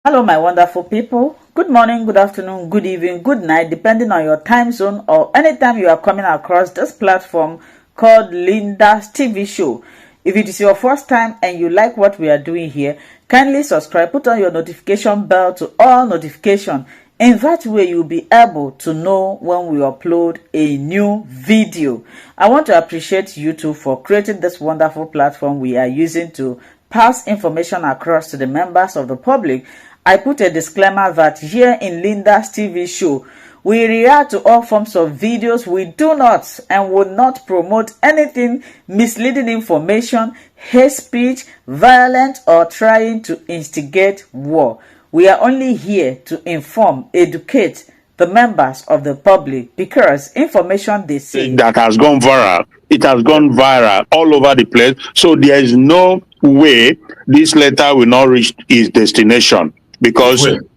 Hello, my wonderful people. Good morning, good afternoon, good evening, good night, depending on your time zone or anytime you are coming across this platform called Linda's TV show. If it is your first time and you like what we are doing here, kindly subscribe, put on your notification bell to all notification. In that way, you'll be able to know when we upload a new video. I want to appreciate you too for creating this wonderful platform we are using to pass information across to the members of the public. I put a disclaimer that here in Linda's TV show, we react to all forms of videos. We do not and will not promote anything misleading information, hate speech, violent, or trying to instigate war. We are only here to inform, educate the members of the public because information they say that has gone viral. It has gone viral all over the place. So there is no way this letter will not reach its destination because it's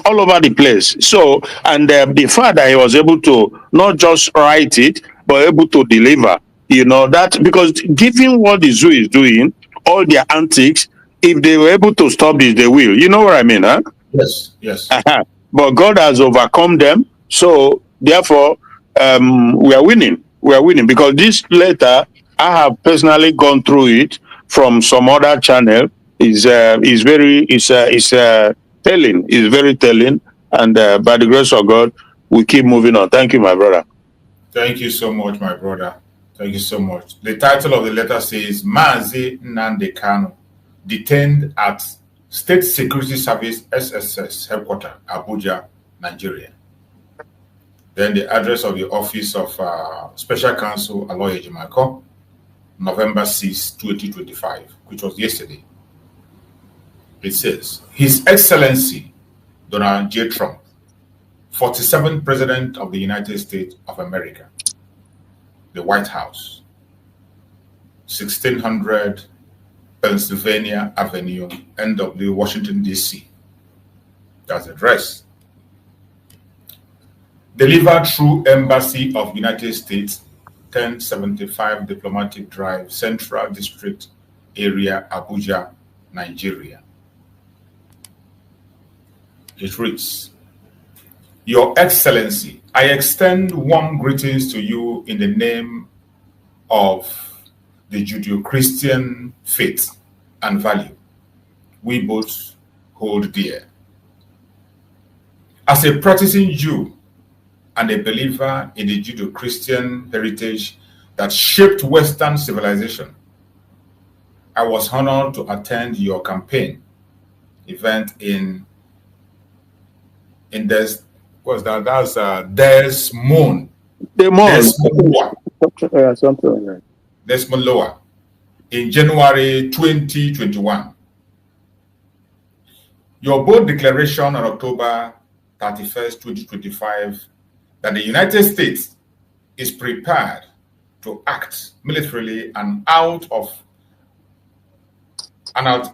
all over the place. So and the fact that he was able to not just write it but able to deliver, that because given what the zoo is doing, all their antics, if they were able to stop this, they will. You know what I mean, huh? Yes. But God has overcome them. So therefore, we are winning. We are winning because this letter, I have personally gone through it from some other channel. Is very telling. Is very telling, and by the grace of God, we keep moving on. Thank you, my brother. Thank you so much, my brother. Thank you so much. The title of the letter says Mazi Nnamdi Kanu detained at State Security Service SSS headquarters, Abuja, Nigeria. Then the address of the office of Special Counsel Aloy Ejimakor, November 6, 2025, which was yesterday. It says, His Excellency Donald J. Trump, 47th President of the United States of America, the White House, 1600 Pennsylvania Avenue, NW, Washington, D.C. That's the address. Delivered through Embassy of United States, 1075 Diplomatic Drive, Central District Area, Abuja, Nigeria. It reads, Your Excellency, I extend warm greetings to you in the name of the Judeo-Christian faith and value we both hold dear. As a practicing Jew and a believer in the Judeo-Christian heritage that shaped Western civilization, I was honored to attend your campaign event in Des Moines. Des Moines in January 2021. Your bold declaration on October 31st, 2025, that the United States is prepared to act militarily and out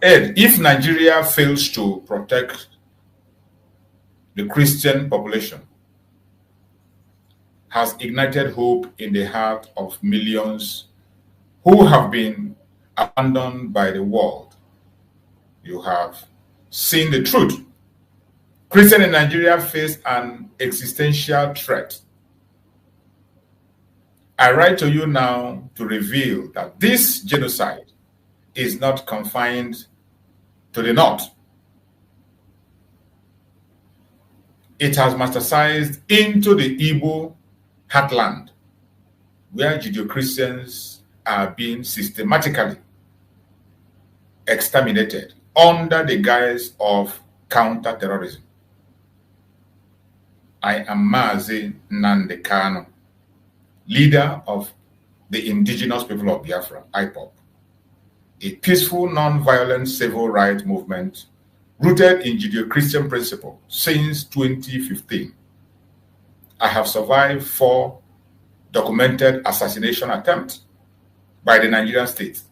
aid if Nigeria fails to protect the Christian population, has ignited hope in the heart of millions who have been abandoned by the world. You have seen the truth. Christians in Nigeria face an existential threat. I write to you now to reveal that this genocide is not confined to the north. It has metastasized into the Igbo heartland, where Judeo-Christians are being systematically exterminated under the guise of counter-terrorism. I am Mazi Nnamdi Kanu, leader of the indigenous people of Biafra, IPOB, a peaceful, non-violent civil rights movement rooted in Judeo-Christian principle since 2015. I have survived 4 documented assassination attempts by the Nigerian state.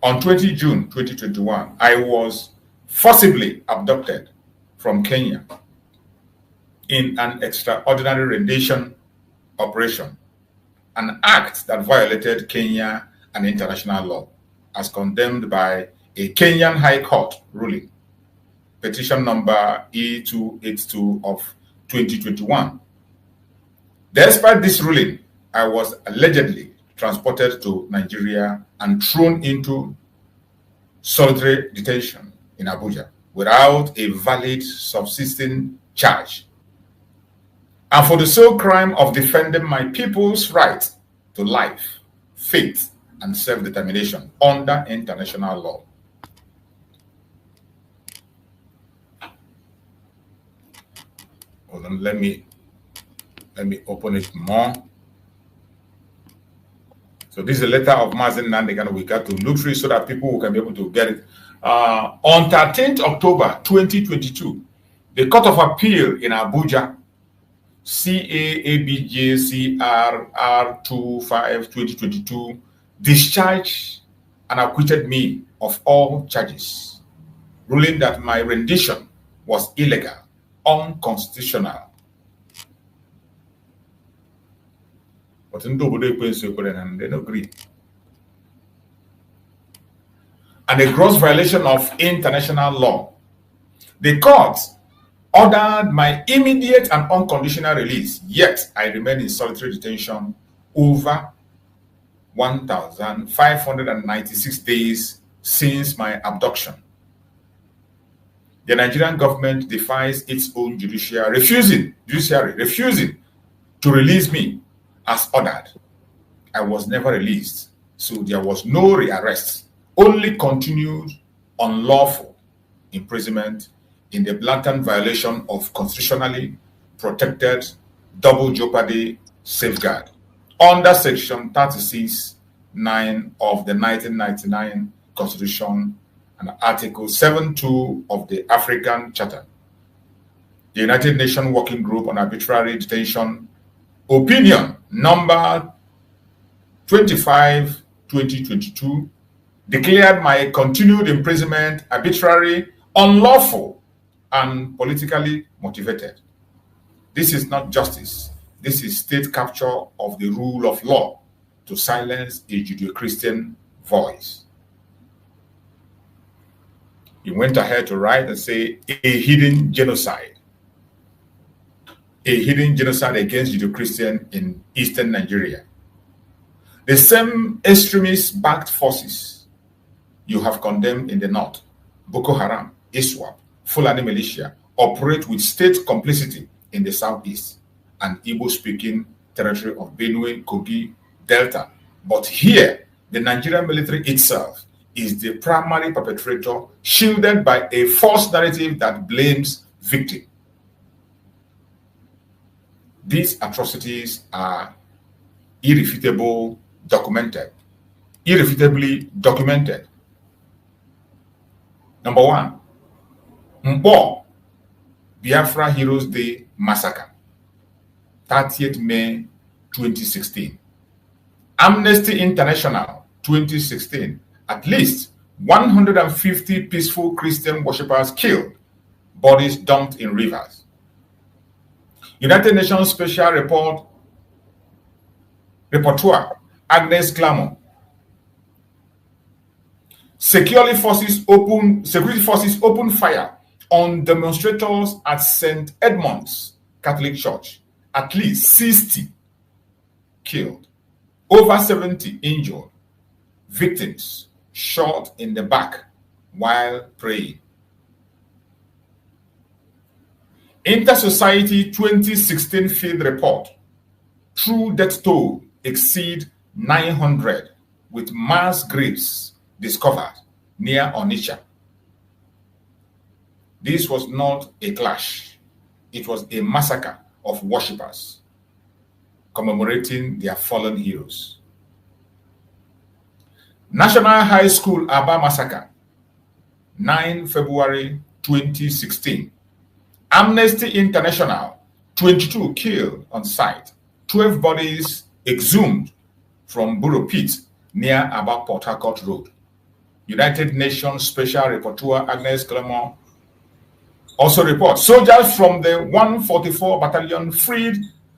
On 20 June 2021, I was forcibly abducted from Kenya in an extraordinary rendition operation, an act that violated Kenya and international law, as condemned by a Kenyan High Court ruling, petition number E282 of 2021. Despite this ruling, I was allegedly transported to Nigeria and thrown into solitary detention in Abuja without a valid subsisting charge, and for the sole crime of defending my people's right to life, faith, and self-determination under international law. Hold on, let me open it more. So this is a letter of Mazi Nnamdi Kanu. We got to look through it so that people can be able to get it. On 13th October 2022, the Court of Appeal in Abuja, CAABJCRR25-2022, discharged and acquitted me of all charges, ruling that my rendition was illegal, unconstitutional. But in they don't agree. And a gross violation of international law. The court ordered my immediate and unconditional release, yet I remain in solitary detention over 1,596 days since my abduction. The Nigerian government defies its own judiciary, refusing to release me as ordered. I was never released, so there was no rearrest, only continued unlawful imprisonment in the blatant violation of constitutionally protected double jeopardy safeguard under Section 36(9) of the 1999 Constitution and Article 7(2) of the African Charter. The United Nations Working Group on Arbitrary Detention, opinion number 25/2022, declared my continued imprisonment arbitrary, unlawful, and politically motivated. This is not justice. This is state capture of the rule of law to silence a Judeo-Christian voice. He went ahead to write and say, a hidden genocide against Judeo-Christian in eastern Nigeria. The same extremist-backed forces you have condemned in the north, Boko Haram, ISWAP, Fulani militia, operate with state complicity in the southeast and Igbo-speaking territory of Benue, Kogi, Delta. But here, the Nigerian military itself is the primary perpetrator, shielded by a false narrative that blames victim. These atrocities are irrefutably documented. Number one, Mbo, Biafra Heroes Day Massacre, 30th May 2016. Amnesty International, 2016. At least 150 peaceful Christian worshippers killed, bodies dumped in rivers. United Nations Special Rapporteur Ggést Clermont. Security forces open fire on demonstrators at St. Edmund's Catholic Church. At least 60 killed, over 70 injured, victims shot in the back while praying. Inter-Society 2016 field report. True death toll exceed 900 with mass graves discovered near Onitsha. This was not a clash. It was a massacre of worshippers commemorating their fallen heroes. National High School Aba Massacre, 9 February 2016. Amnesty International, 22 killed on site, 12 bodies exhumed from Borough Pit near Aba Port Harcourt Road. United Nations Special Rapporteur Ggést Clermont also reports soldiers from the 144 Battalion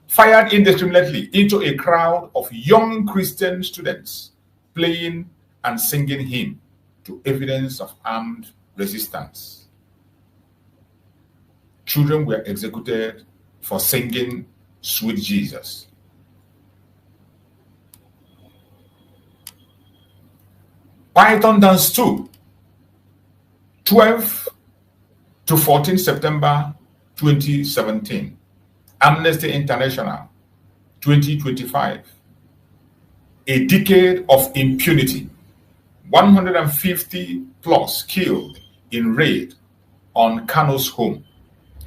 fired indiscriminately into a crowd of young Christian students playing and singing hymn to evidence of armed resistance. Children were executed for singing Sweet Jesus. Python Dance 2, 12 to 14 September 2017. Amnesty International, 2025. A decade of impunity. 150 plus killed in raid on Kano's home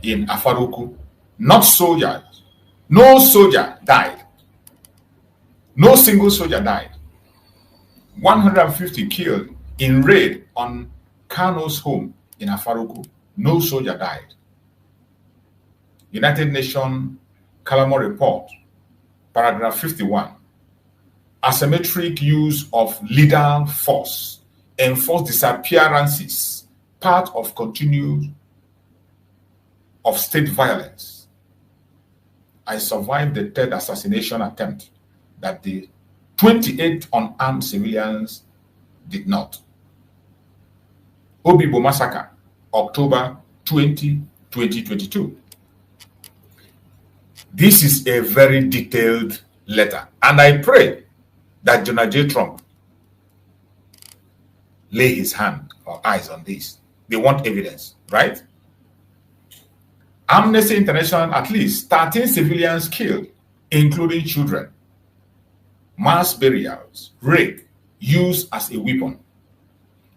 in Afaruku. Not soldiers. No soldier died. No single soldier died. 150 killed in raid on Kano's home in Afaruku. No soldier died. United Nations Calamo Report, paragraph 51. Asymmetric use of lethal force, enforced disappearances, part of continued of state violence. I survived the third assassination attempt that the 28 unarmed civilians did not. Obibo Massacre, October 20, 2022. This is a very detailed letter, and I pray that Donald J. Trump lay his hand or eyes on this. They want evidence, right? Amnesty International, at least 13 civilians killed, including children. Mass burials, rape, used as a weapon.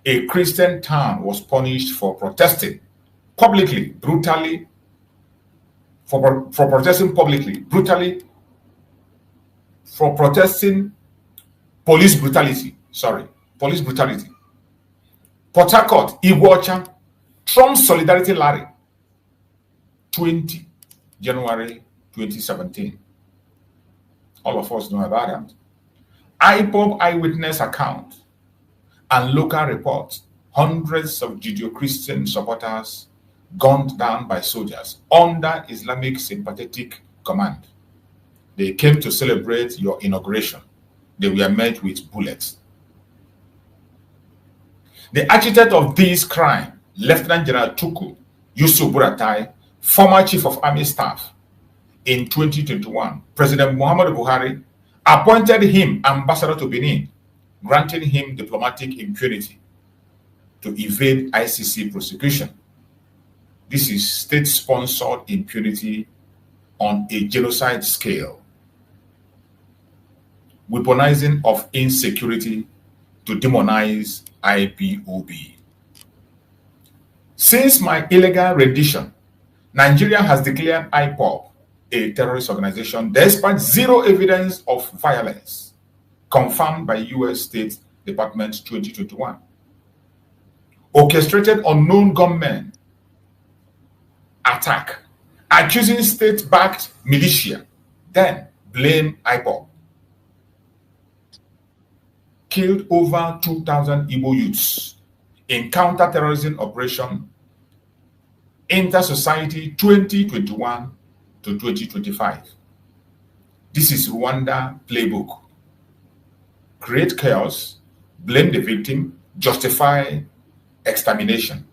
A Christian town was punished for protesting publicly, brutally, for protesting publicly, brutally, for protesting police brutality. Port Harcourt, Iguacha, Trump Solidarity Rally, 20 January 2017. All of us know about that. IPOB eyewitness account and local reports. Hundreds of Judeo-Christian supporters gunned down by soldiers under Islamic sympathetic command. They came to celebrate your inauguration. They were met with bullets. The architect of this crime, Lieutenant General Tuku Yusuf Buratai, former Chief of Army Staff, in 2021, President Muhammadu Buhari appointed him ambassador to Benin, granting him diplomatic impunity to evade ICC prosecution. This is state-sponsored impunity on a genocide scale. Weaponizing of insecurity to demonize IPOB. Since my illegal rendition, Nigeria has declared IPOB a terrorist organization despite zero evidence of violence, confirmed by U.S. State Department 2021. Orchestrated unknown gunmen attack, accusing state-backed militia, then blame IPOB. Killed over 2,000 Igbo youths in counter-terrorism operation Inter-Society 2021 to 2025. This is Rwanda playbook. Create chaos, blame the victim, justify extermination.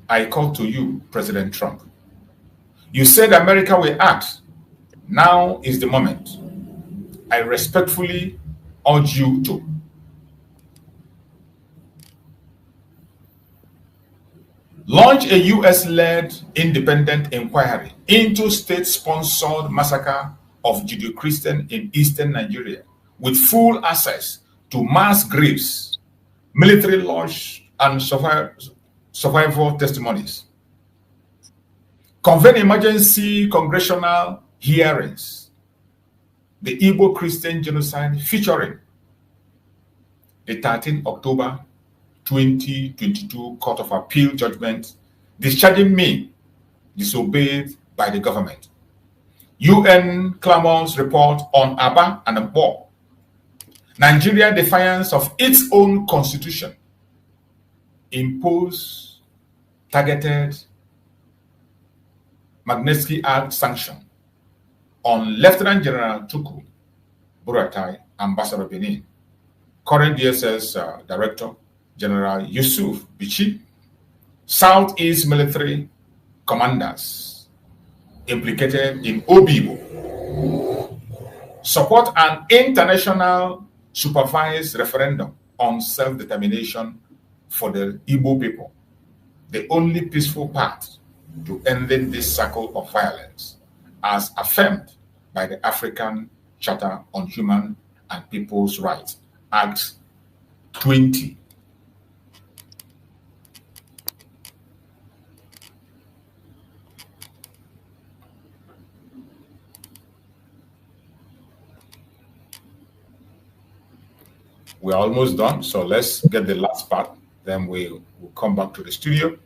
I call to you, President Trump. You said America will act. Now is the moment. I respectfully urge you to. Launch a US-led independent inquiry into state-sponsored massacre of Judeo-Christian in eastern Nigeria with full access to mass graves, military lodge, and survivor testimonies. Convene emergency congressional hearings. The Igbo Christian genocide featuring the 13 October 2022 Court of Appeal judgment discharging me disobeyed by the government. UN clamors report on Aba and Mbo. Nigeria defiance of its own constitution. Impose targeted Magnitsky Act sanction on Lieutenant General Tuku Buratai, Ambassador Benin. current DSS Director General Yusuf Bichi, Southeast military commanders implicated in Obibo, support an international supervised referendum on self-determination for the Igbo people, the only peaceful path to ending this cycle of violence, as affirmed by the African Charter on Human and People's Rights, Act 20. We're almost done, so let's get the last part, then we'll come back to the studio.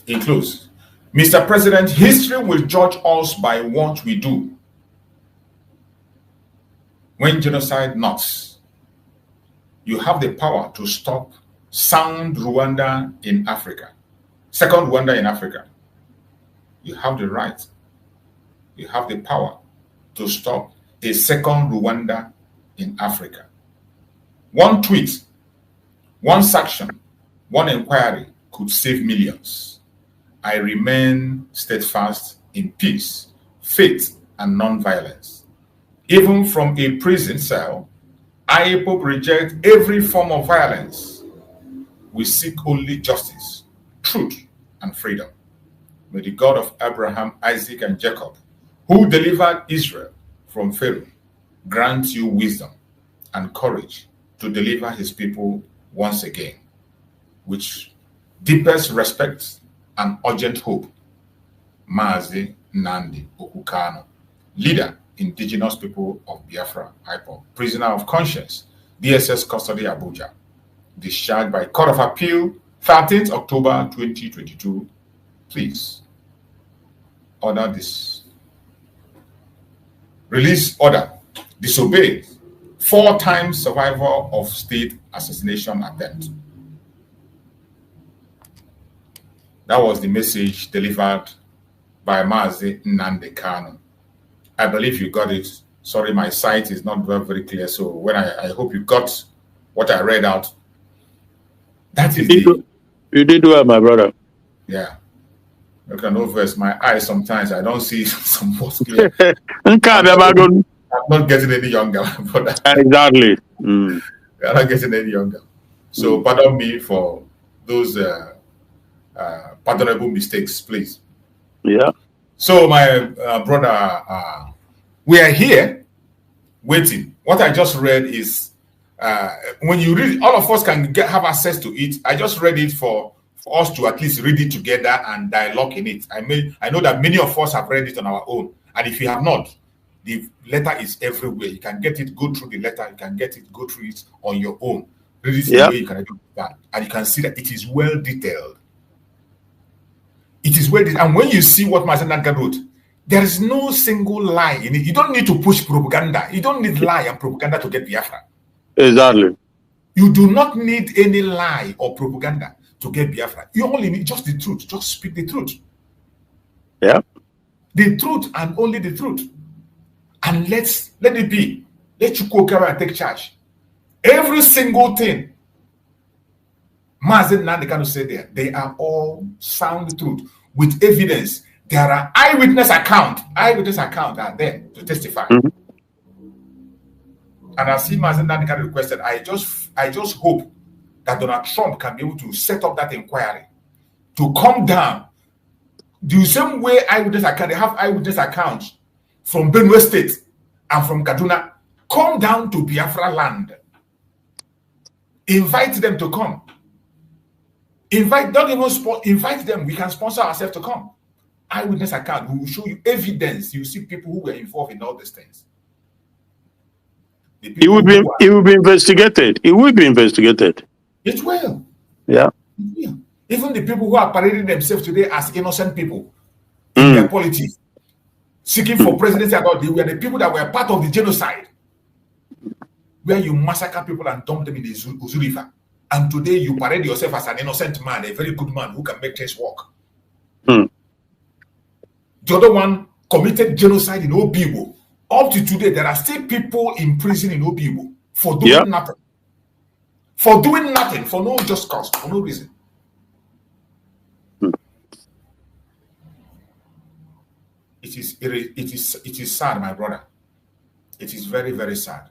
In close, Mr. President, history will judge us by what we do. When genocide knocks, you have the power to stop sound Rwanda in Africa, second Rwanda in Africa. You have the right, you have the power to stop a second Rwanda in Africa. One tweet, one sanction, one inquiry could save millions. I remain steadfast in peace, faith, and non-violence. Even from a prison cell, IPOB reject every form of violence. We seek only justice, truth, and freedom. May the God of Abraham, Isaac, and Jacob, who delivered Israel from Pharaoh, grant you wisdom and courage to deliver his people once again, with deepest respect and urgent hope. Mazi Nnamdi Okukano, leader, indigenous people of Biafra, IPOB, prisoner of conscience, DSS custody, Abuja, discharged by Court of Appeal, 13th October 2022. Please order this. Release order disobeyed, 4 times survivor of state assassination attempt. That was the message delivered by Mazi Nnamdi Kanu. I believe you got it. Sorry, my sight is not very clear. So when I hope you got what I read out. That is you did well, my brother. Yeah. Okay, no verse. My eyes sometimes I don't see some words clear. I'm not getting any younger, brother. Exactly. I'm not getting any younger. So pardon me for those pardonable mistakes, please. Yeah. So my brother, we are here waiting. What I just read is when you read, all of us can have access to it. I just read it for us to at least read it together and dialogue in it. I know that many of us have read it on our own, and if you have not, the letter is everywhere. You can get it, go through the letter. You can get it, go through it on your own. Read it the way you can do that, and you can see that it is well detailed. It is well detailed, and when you see what Mazi Nnamdi wrote, there is no single lie in it. You don't need to push propaganda. You don't need lie and propaganda to get Biafra. Exactly. You do not need any lie or propaganda to get Biafra. You only need just the truth. Just speak the truth. Yeah. The truth and only the truth. And let it be. Let you go and take charge. Every single thing Mazi Nnamdi Kanu said there, they are all sound truth with evidence. There are eyewitness accounts are there to testify. Mm-hmm. And as Mazi Nnamdi Kanu requested, I just hope that Donald Trump can be able to set up that inquiry to come down the same way they have eyewitness accounts from Benue State and from Kaduna. Come down to Biafra land. Invite them to come. Invite them. We can sponsor ourselves to come. Eyewitness account. We will show you evidence. You see people who were involved in all these things. It will be investigated. It will be investigated. It will. Yeah. Even the people who are parading themselves today as innocent people in their politics, seeking for presidency, they were the people that were part of the genocide, where you massacre people and dump them in the Uzu River. And today you parade yourself as an innocent man, a very good man who can make things work. The other one committed genocide in Obibo. Up to today, there are still people in prison in Obibo for doing Yeah. nothing. For doing nothing, for no just cause, for no reason. It is sad, my brother. It is very, very sad.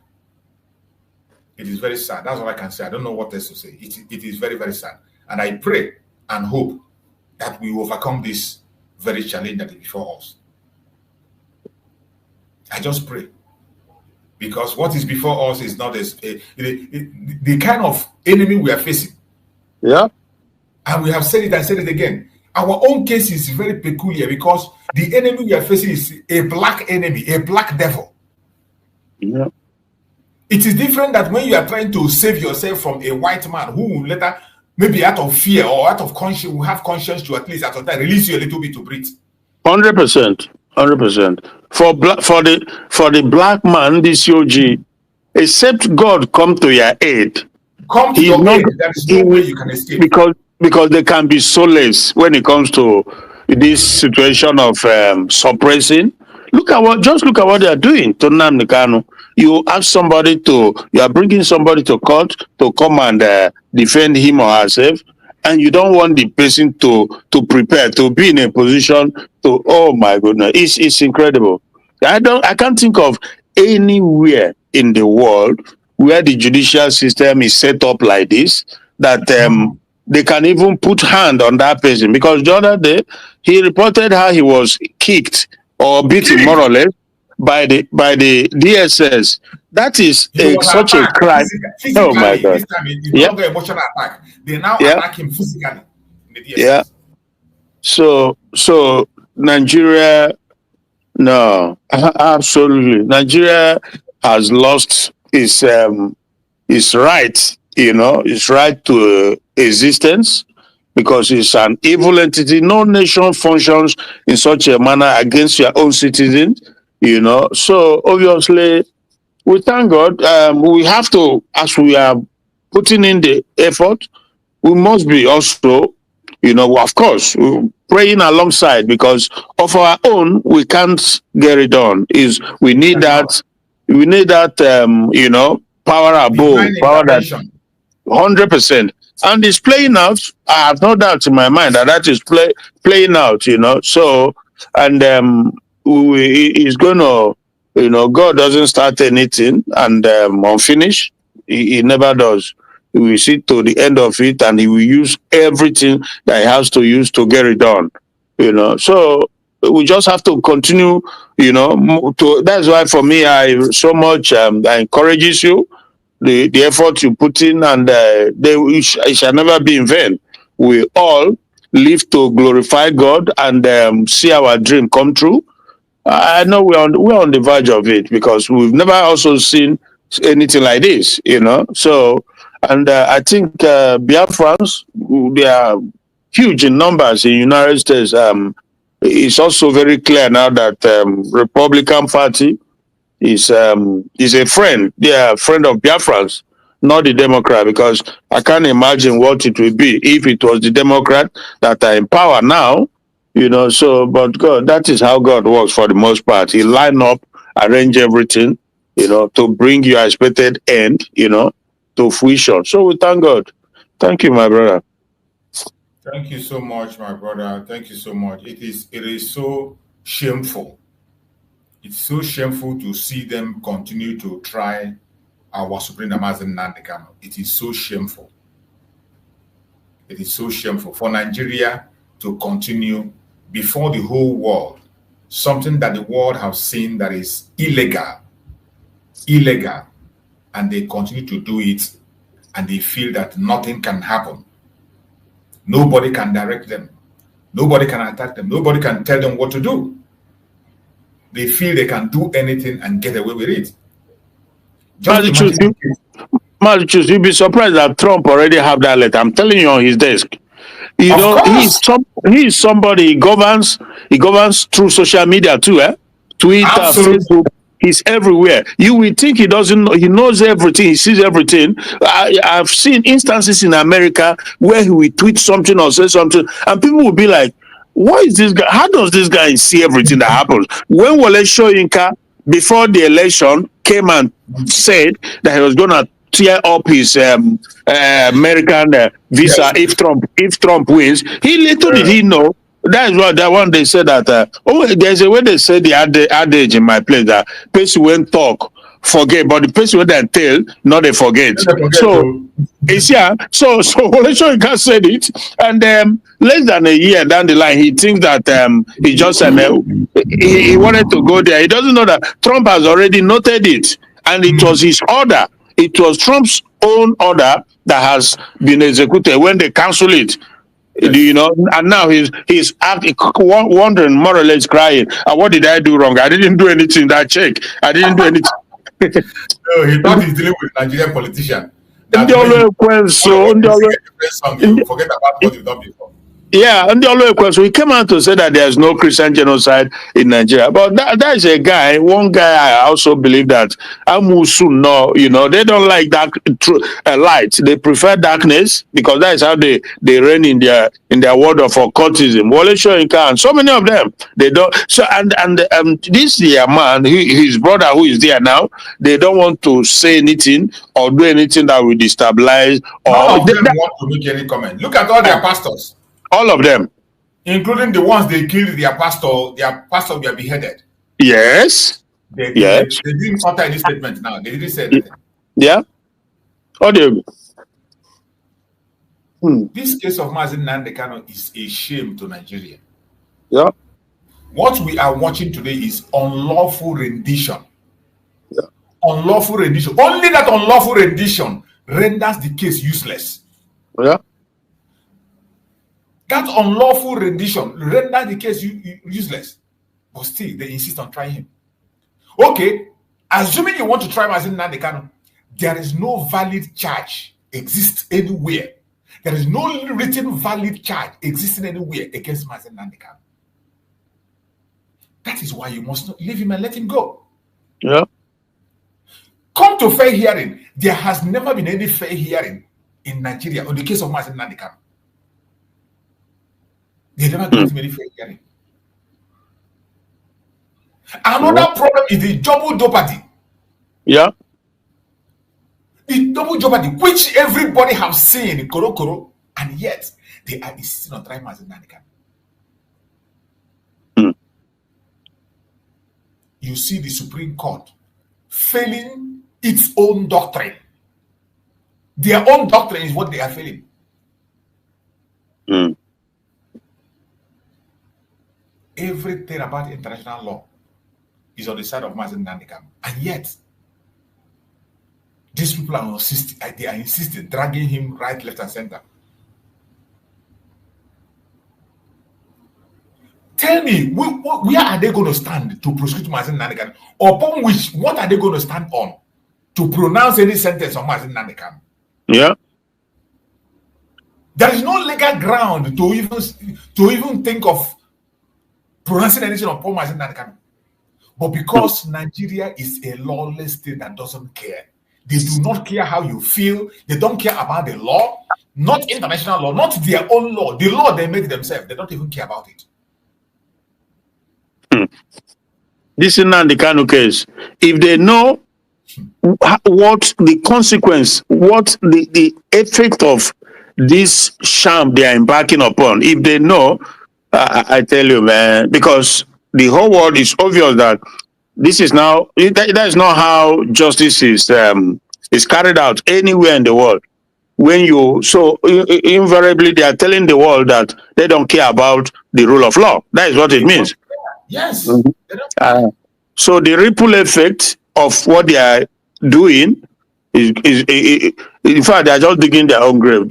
It is very sad. That's all I can say. I don't know what else to say. It is very, very sad. And I pray and hope that we overcome this very challenge that is before us. I just pray. Because what is before us is not the kind of enemy we are facing. Yeah. And we have said it and said it again. Our own case is very peculiar because the enemy we are facing is a black enemy, a black devil. Yeah. It is different that when you are trying to save yourself from a white man who will later, maybe out of fear or out of conscience, will have conscience to at least at the time release you a little bit to breathe. 100%. 100%. For the black man, this OG, except God come to your aid. Come to He's your not- aid. There is no way you can escape. because they can be soulless when it comes to this situation of suppressing. Look at what they are doing to Nnamdi Kanu. You are bringing somebody to court to come and defend him or herself, and you don't want the person to prepare to be in a position to. Oh my goodness, it's incredible. I can't think of anywhere in the world where the judicial system is set up like this that they can even put hand on that person, because the other day he reported how he was kicked or beaten more or less by the DSS. That is such a crime. Physically, Oh my God. This time it's Yeah. no longer emotional attack. They now Yeah. attack him physically. In the DSS. Yeah. So Nigeria, no, absolutely. Nigeria has lost its right, its right to existence, because it's an evil entity. No nation functions in such a manner against your own citizens, So obviously, we thank God. We have to, as we are putting in the effort, we must be also, of course, praying alongside, because of our own, we can't get it done. We need that, power above, Divine power that intervention. 100%. And it's playing out. I have no doubt in my mind that is playing out, So, and it's going to, God doesn't start anything and unfinished. He never does. He will see to the end of it, and he will use everything that he has to use to get it done. So we just have to continue. That's why for me, I so much I encourages you, the effort you put in, and it shall never be in vain. We all live to glorify God and see our dream come true. I know we're on the verge of it, because we've never also seen anything like this, So, and I think Biafrans, they are huge in numbers in the United States. It's also very clear now that Republican Party is a friend. They are a friend of Biafrans, not the Democrat, because I can't imagine what it would be if it was the Democrat that are in power now. So, but God, that is how God works for the most part. He line up, arrange everything, to bring your expected end, to fruition. So we thank God. Thank you, my brother. Thank you so much, my brother. Thank you so much. It is so shameful. It's so shameful to see them continue to try our Supreme Namaste Nnamdi Kanu. It is so shameful. It is so shameful for Nigeria to continue before the whole world, something that the world have seen that is illegal, and they continue to do it, and they feel that nothing can happen. Nobody can direct them. Nobody can attack them. Nobody can tell them what to do. They feel they can do anything and get away with it. Marichus, you'll be surprised that Trump already have that letter. I'm telling you, on his desk. He's somebody. He governs through social media too, Twitter, Absolutely. Facebook. He's everywhere. You will think he doesn't know. He knows everything. He sees everything. I've seen instances in America where he will tweet something or say something, and people will be like, "What is this guy? How does this guy see everything that happens?" When Wole Soyinka before the election, came and said that he was going to tear up his American visa Yes. if Trump wins. Little did he know. That is what that one they said that there's a way they say the adage in my place that person when talk forget, but the person when they tell not they forget. Don't forget So to. it's so Oleshoyinka said it, and less than a year down the line, he thinks that he just he wanted to go there. He doesn't know that Trump has already noted it, and it was his order. It was Trump's own order that has been executed when they cancel it. Do you Yes. know? And now he's wondering, more or less crying. What did I do wrong? I didn't do anything. That check. I didn't do anything. So he thought he's dealing with a Nigerian politician. Ndị That when ọlụ you ekwensu, when ndị you ọlụ sing a different song, you forget about what you've done before. Yeah, and the other question, he came out to say that there's no Christian genocide in Nigeria. But that is a guy, one guy I also believe that Amusu, no, they don't like light. They prefer darkness because that is how they reign in their world of occultism. Wole Soyinka and so many of them. They don't so and this year man, his brother who is there now, they don't want to say anything or do anything that will destabilize None or of them want to make any comment. Look at all their pastors, all of them. including the ones they killed. Their pastor were beheaded. Yes. They Yes. didn't utter any statement now. They didn't say anything. Yeah. Audio. This case of Mazi Nnamdi Kanu is a shame to Nigeria. Yeah. What we are watching today is unlawful rendition. Yeah. Unlawful rendition. Only that unlawful rendition renders the case useless. Yeah. That unlawful rendition renders the case useless. But still, they insist on trying him. Okay, assuming you want to try Mazi Nnamdi Kanu, there is no valid charge exists anywhere. There is no written valid charge existing anywhere against Mazi Nnamdi Kanu. That is why you must not leave him and let him go. Yeah. Come to fair hearing. There has never been any fair hearing in Nigeria on the case of Mazi Nnamdi Kanu. They never gave him any fair hearing. Another problem is the double jeopardy. Yeah. The double jeopardy, which everybody has seen in Koro, and yet they are insisting on trying Mazi Nnamdi Kanu. You see the Supreme Court failing its own doctrine. Their own doctrine is what they are failing. Everything about international law is on the side of Mazi Nnamdi Kanu. And yet, these people are insisting, dragging him right, left, and center. Tell me, where are they going to stand to prosecute Mazi Nnamdi Kanu? Upon which, what are they going to stand on to pronounce any sentence on Mazi Nnamdi Kanu? Yeah. There is no legal ground to even think of pronouncing anything upon Mazi Nnamdi Kanu. But because Nigeria is a lawless state that doesn't care, they do not care how you feel. They don't care about the law, not international law, not their own law. The law they make themselves, they don't even care about it. This is Nnamdi Kanu case. If they know what the consequence, what the effect of this sham they are embarking upon, if they know, I tell you, man, because the whole world is obvious that this is now that is not how justice is carried out anywhere in the world. When invariably they are telling the world that they don't care about the rule of law. That is what it means. Yes. So the ripple effect of what they are doing is in fact they are just digging their own grave.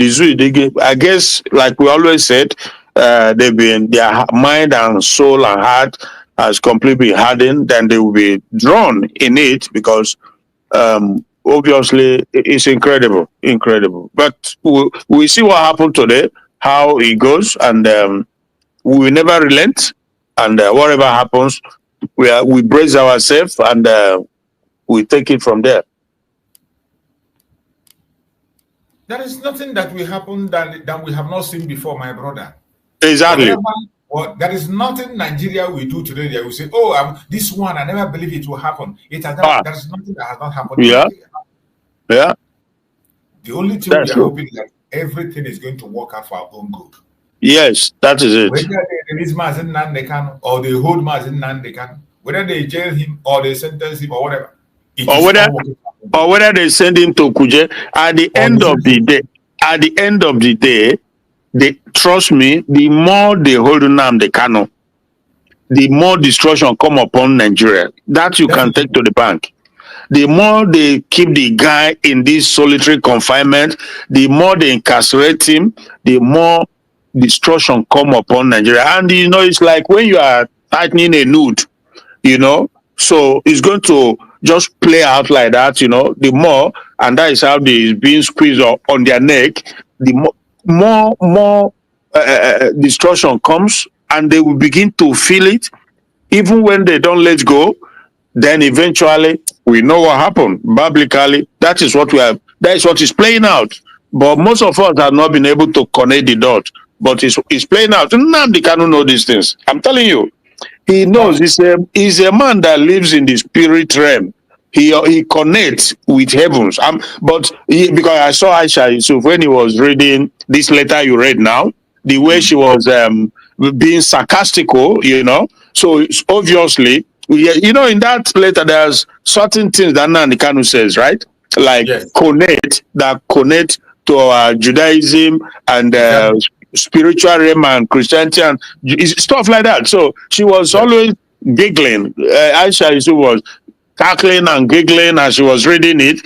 I guess, like we always said, their mind and soul and heart has completely hardened, then they will be drawn in it because obviously it's incredible. But we see what happened today, how it goes, and we will never relent. And whatever happens, we brace ourselves and we take it from there. There is nothing that will happen that we have not seen before, my brother. Exactly. Well, there is nothing Nigeria will do today that will say, oh, this one, I never believe it will happen. It has Ah, not, there is nothing that has not happened in yeah, Nigeria. yeah, The only thing we that's are true. hoping is that everything is going to work out for our own good. Yes, that is Whether it. they release Mazen Nandekan or they hold Mazen Nandekan, whether they jail him or they sentence him or whatever, it Or is whether all working for our own good. or whether they send him to Kuje. At the Or they end of send the him. day, at the end of the day, they trust me, the more they hold Nnamdi Kanu, the more destruction come upon Nigeria. That you can take Definitely. to the bank. The more they keep the guy in this solitary confinement, the more they incarcerate him, the more destruction come upon Nigeria. And you know, it's like when you are tightening a noose, you know, so it's going to just play out like that, you know, the more, and that is how they is being squeezed on their neck, the more destruction comes, and they will begin to feel it even when they don't let go. Then eventually we know what happened biblically. That is what we have, that is what is playing out. But most of us have not been able to connect the dots, but it's playing out. Nnamdi Kanu know these things, I'm telling you. He Of knows, course. he's a man that lives in the spirit realm. He connects with heavens. Because I saw Aisha Yusuf when he was reading this letter you read now, the way she was being sarcastical, you know. So it's obviously, you know, in that letter there's certain things that Nnamdi Kanu says, right? Like Yes. connect to Judaism and Exactly. spiritual realm and Christianity and stuff like that. So she was Yes. always giggling. Aisha Yusuf was cackling and giggling as she was reading it.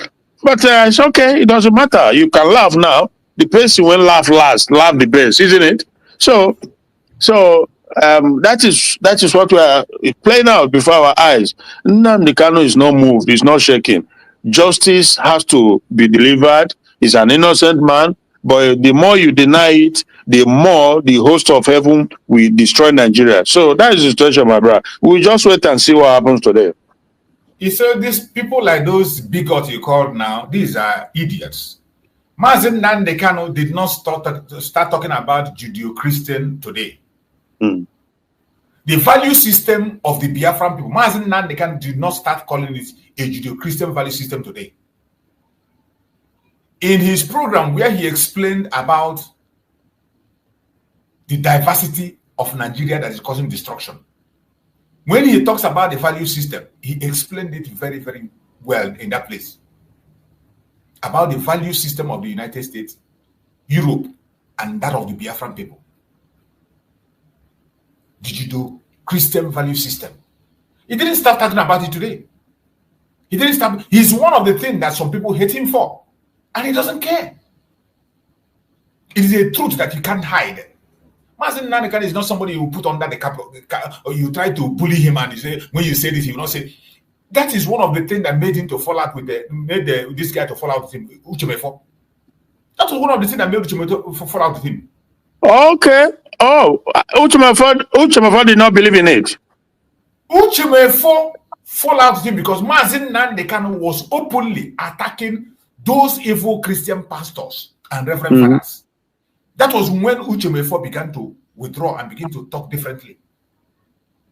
But it's okay. It doesn't matter. You can laugh now. The person will laugh last, laugh the best, isn't it? So that is what we are playing out before our eyes. Nnamdi Kanu is not moved. He's not shaking. Justice has to be delivered. He's an innocent man. But the more you deny it, the more the host of heaven will destroy Nigeria. So that is the situation, my brother. We'll just wait and see what happens today. You said these people like those bigots you called now, these are idiots. Mazen Nandekano did not start talking about Judeo-Christian today. Mm. The value system of the Biafran people, Mazen Nandekano did not start calling it a Judeo-Christian value system today. In his program where he explained about the diversity of Nigeria that is causing destruction, when he talks about the value system, he explained it very, very well in that place. About the value system of the United States, Europe, and that of the Biafran people. The Judeo-Christian value system. He didn't start talking about it today. He didn't start. He's one of the things that some people hate him for. And he doesn't care. It is a truth that you can't hide. Mazen Nanikan is not somebody you put under the cap, or you try to bully him and you say, when you say this, he will not say. That is one of the things that made him to fall out with this guy to fall out with him, Uchemefo. That was one of the things that made Uchemefo to fall out with him. Okay. Oh, Uchemefo did not believe in it. Uchemefo fall out with him because Mazen Nandekano was openly attacking those evil Christian pastors and reverend fathers. That was when Uchemefo began to withdraw and begin to talk differently.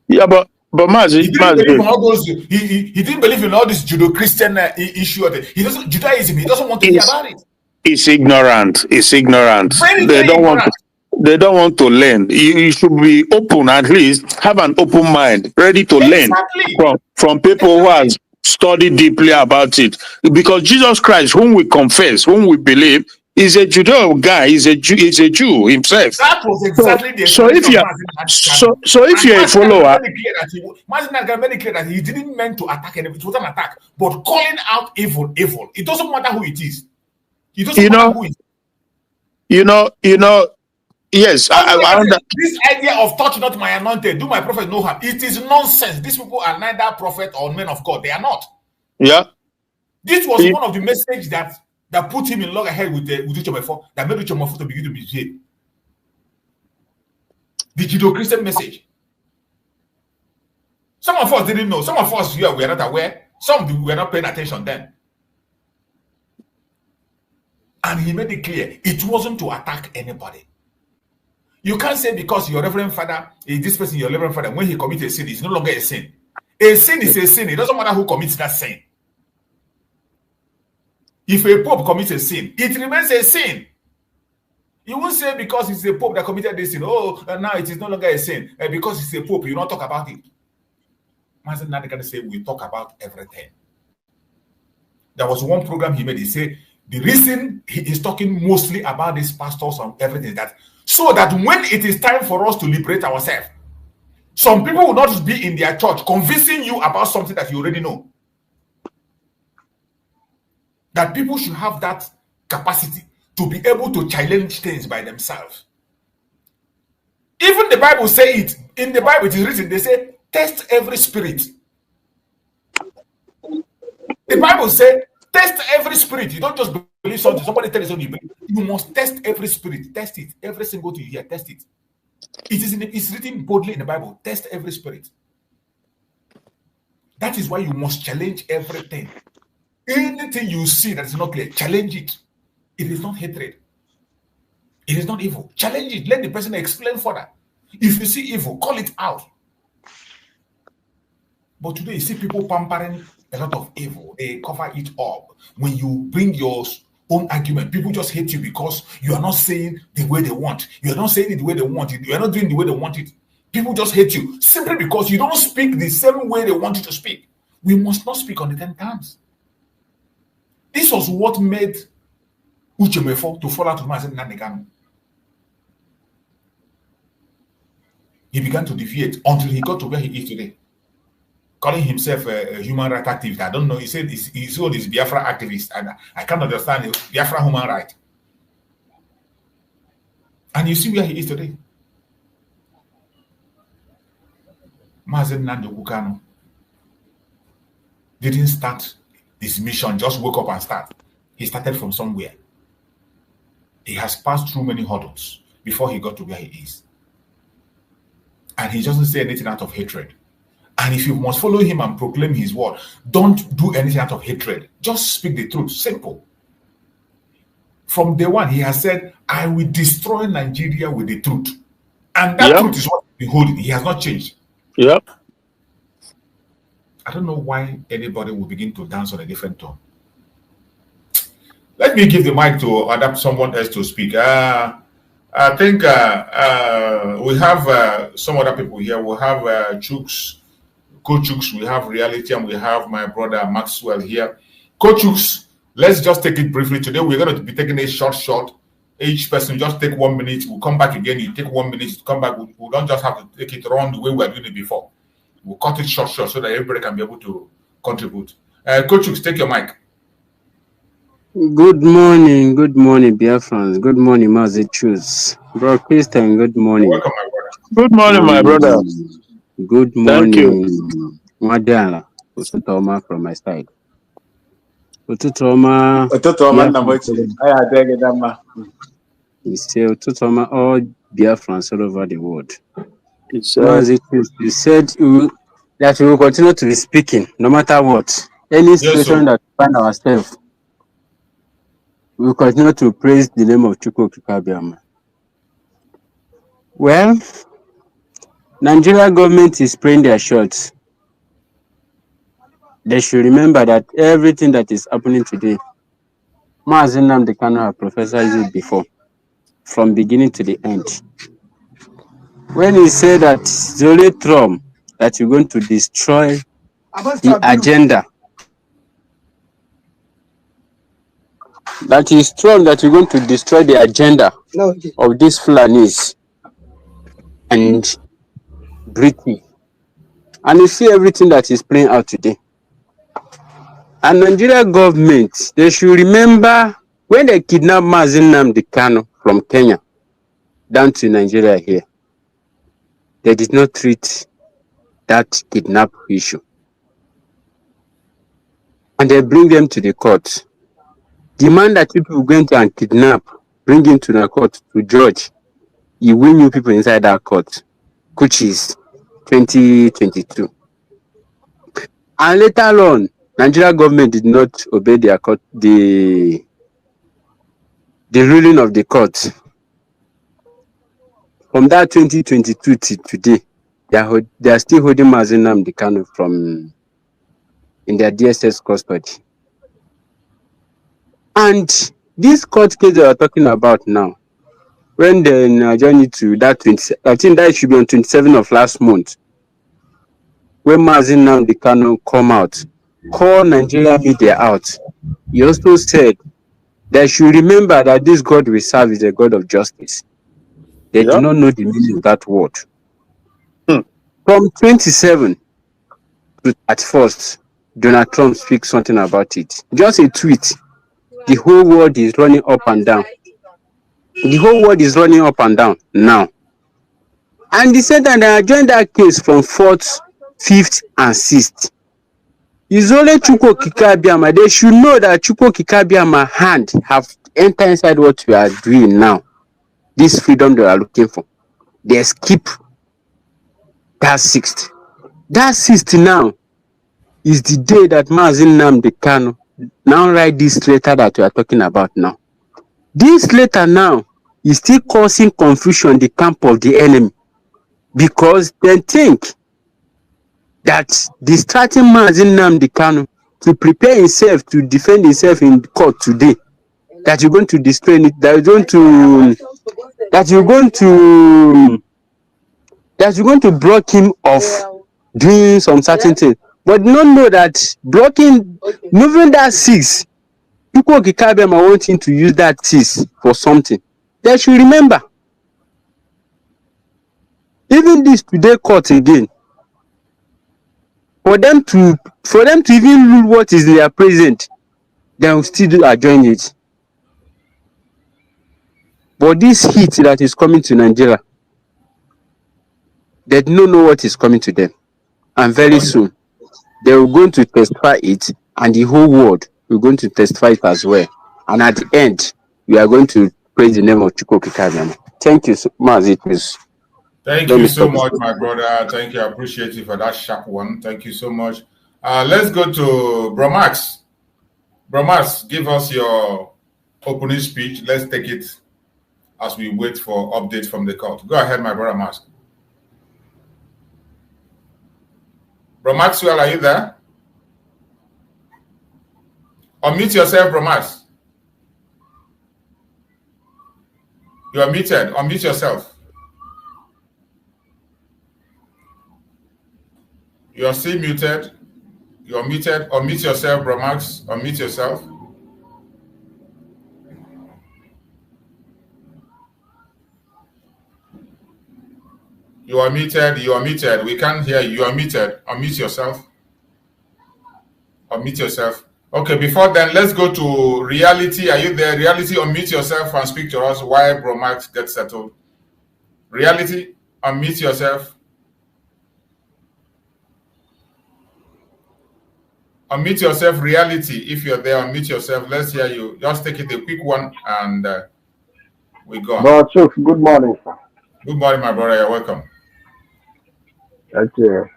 Yeah, but Mazi, he didn't believe in all those. He didn't believe in all this Judeo-Christian issue. He doesn't Judaism. He doesn't want to hear about it. It's ignorant. It's ignorant. Very, They very don't ignorant. want. They don't want to learn. You should be open, at least have an open mind, ready to learn from people who has studied deeply about it. Because Jesus Christ, whom we confess, whom we believe, is a Judeo guy. He's a Jew himself. That was exactly the so if you're a follower, Mazen made it clear that he didn't mean to attack anyone. It was an attack, but calling out evil. It doesn't matter who it is. It doesn't matter who it is. Yes, this idea of touch not my anointed, do my prophet no harm. It is nonsense. These people are neither prophet or men of God. They are not. Yeah. This was one of the messages that put him in loggerhead with Uchemefo, that made Uchemefo to begin to misbehave. The Judeo-Christian message. Some of us didn't know. Some of us here were not aware. Some were not paying attention then. And he made it clear it wasn't to attack anybody. You can't say because your reverend father is this person, your reverend father, when he commits a sin, it's no longer a sin. A sin is a sin. It doesn't matter who commits that sin. If a pope commits a sin, it remains a sin. You won't say because it's a pope that committed this sin, now it is no longer a sin. Because it's a pope, you not talk about it. Master Nandi can say we talk about everything. There was one program he made. He said the reason he is talking mostly about these pastors and everything is that so that when it is time for us to liberate ourselves, some people will not be in their church convincing you about something that you already know. That people should have that capacity to be able to challenge things by themselves. Even the Bible say it. In the Bible it is written, they say, test every spirit. The Bible says, test every spirit. You don't just believe something. Somebody tells you something. You must test every spirit. Test it. Every single thing you hear, test it. It's written boldly in the Bible. Test every spirit. That is why you must challenge everything. Anything you see that is not clear, challenge it. It is not hatred. It is not evil. Challenge it. Let the person explain further. If you see evil, call it out. But today you see people pampering a lot of evil. They cover it up. When you bring your own argument, people just hate you because you are not saying the way they want. You are not saying it the way they want it. You are not doing the way they want it. People just hate you simply because you don't speak the same way they want you to speak. We must not speak on the 10 terms. This was what made Uchemefo to fall out of Mazen Nanegano. He began to deviate until he got to where he is today, calling himself a human rights activist. I don't know. He said he's all this Biafra activist, and I can't understand it. Biafra human right. And you see where he is today. Mazen Nando Kukano didn't start his mission, just woke up and start. He started from somewhere. He has passed through many hurdles before he got to where he is. And he doesn't say anything out of hatred. And if you must follow him and proclaim his word, don't do anything out of hatred. Just speak the truth. Simple. From day one, he has said, I will destroy Nigeria with the truth. And that truth is what he's holding. He has not changed. Yep. I don't know why anybody will begin to dance on a different tone. Let me give the mic to adapt someone else to speak. I think we have some other people here. We have Chooks, Coach Chooks, we have Reality, and we have my brother Maxwell here. Coach Chooks, let's just take it briefly. Today we're going to be taking a short. Each person just take 1 minute. We'll come back again. You take 1 minute to come back. We don't just have to take it around the way we were doing it before. We'll cut it short so that everybody can be able to contribute. Coach Chooks, take your mic. Good morning, Biafrans. Good morning, Mazi Choose. Bro Christian, good morning. Welcome, my brother. Good morning, my brother. Good morning, Thank you. Madala. Ututoma from my side. Ututoma. You say Ututoma, all Biafrans all over the world. Mazi Choose, you said that we will continue to be speaking no matter what. Any situation that we find ourselves. We will continue to praise the name of Chukwu Kikabiama. Well, Nigeria government is playing their shots. They should remember that everything that is happening today, Mazen Nnamdi Kanu have prophesied it before, from beginning to the end. When he said that it's only Trump that you're going to destroy the agenda, that is Trump that you're going to destroy the agenda of these Fulanis and Britain. And you see everything that is playing out today. And Nigeria government, they should remember when they kidnapped Mazen Nnamdi Kanu from Kenya down to Nigeria here, they did not treat that kidnap issue. And they bring them to the court. Demand that people go to and kidnap, bring him to the court to judge. You win new people inside that court, which is 2022. And later on, Nigeria government did not obey their court, the ruling of the court. from that 2022 to today, they are still holding Mazi Nnamdi Kanu in their DSS custody. And this court case they are talking about now, when they adjourn it to that 20, I think that should be on 27th of last month, when Mazi Nnamdi Kanu come out, call Nigeria media out. He also said they should remember that this God we serve is a God of justice. They do not know the meaning of that word. From 27 to 31st, Donald Trump speaks something about it. Just a tweet. The whole world is running up and down. The whole world is running up and down now. And they said that they adjourned that case from 4th, 5th, and 6th. It's only Chukwu Okike Abiama. They should know that Chukwu Okike Abiama hand have entered inside what we are doing now. This freedom they are looking for. They skip that 6th. That 6th now is the day that Mazi Nnamdi Kanu now write this letter that we are talking about now. This letter now is still causing confusion in the camp of the enemy, because they think that distracting Mazi Nnamdi Kanu to prepare himself to defend himself in court today, that you're going to destroy it, that you're going to block him off doing some certain things. But not know that moving that 6, Chukwu Okike Abiama want him to use that 6 for something. They should remember. Even this today court again, for them to even rule what is their present, they will still adjourn it. But this heat that is coming to Nigeria, they do not know what is coming to them. And very soon, they are going to testify it, and the whole world will going to testify it as well. And at the end, we are going to praise the name of Chukwu Okike Abiama. Thank you so much. Thank you so much, my brother. Thank you. I appreciate you for that sharp one. Thank you so much. Let's go to Bro Max. Bro Max, give us your opening speech. Let's take it as we wait for updates from the court. Go ahead, my brother Max. Bro Maxwell, are you there? Unmute yourself, Bro Max. You are muted. Unmute yourself. You are still muted. You are muted. Unmute yourself, Bro Max. Unmute yourself. You are muted. You are muted. We can't hear you. You are muted. Unmute yourself. Unmute yourself. Okay, before then, let's go to Reality. Are you there? Reality, unmute yourself and speak to us while Bro Max gets settled. Reality, unmute yourself. Unmute yourself, Reality. If you're there, unmute yourself. Let's hear you. Just take it a quick one and we go on. Bro Chief, good morning, sir. Good morning, my brother. You're welcome. Thank you.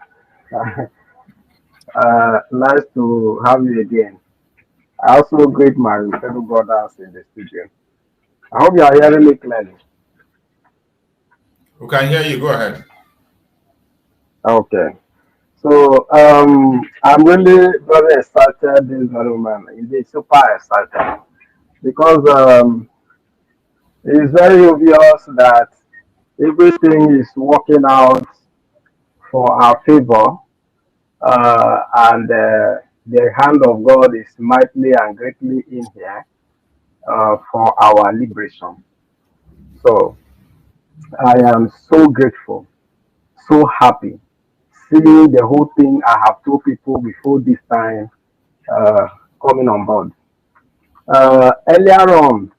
Nice to have you again. I also greet my fellow brothers in the studio. I hope you are hearing me clearly. We can hear you. Go ahead. Okay. So I'm really very excited this very moment. Indeed, super excited. Because it's very obvious that everything is working out for our favor. And the hand of God is mightily and greatly in here for our liberation. So I am so grateful, so happy seeing the whole thing. I have told people before this time coming on board. Earlier on,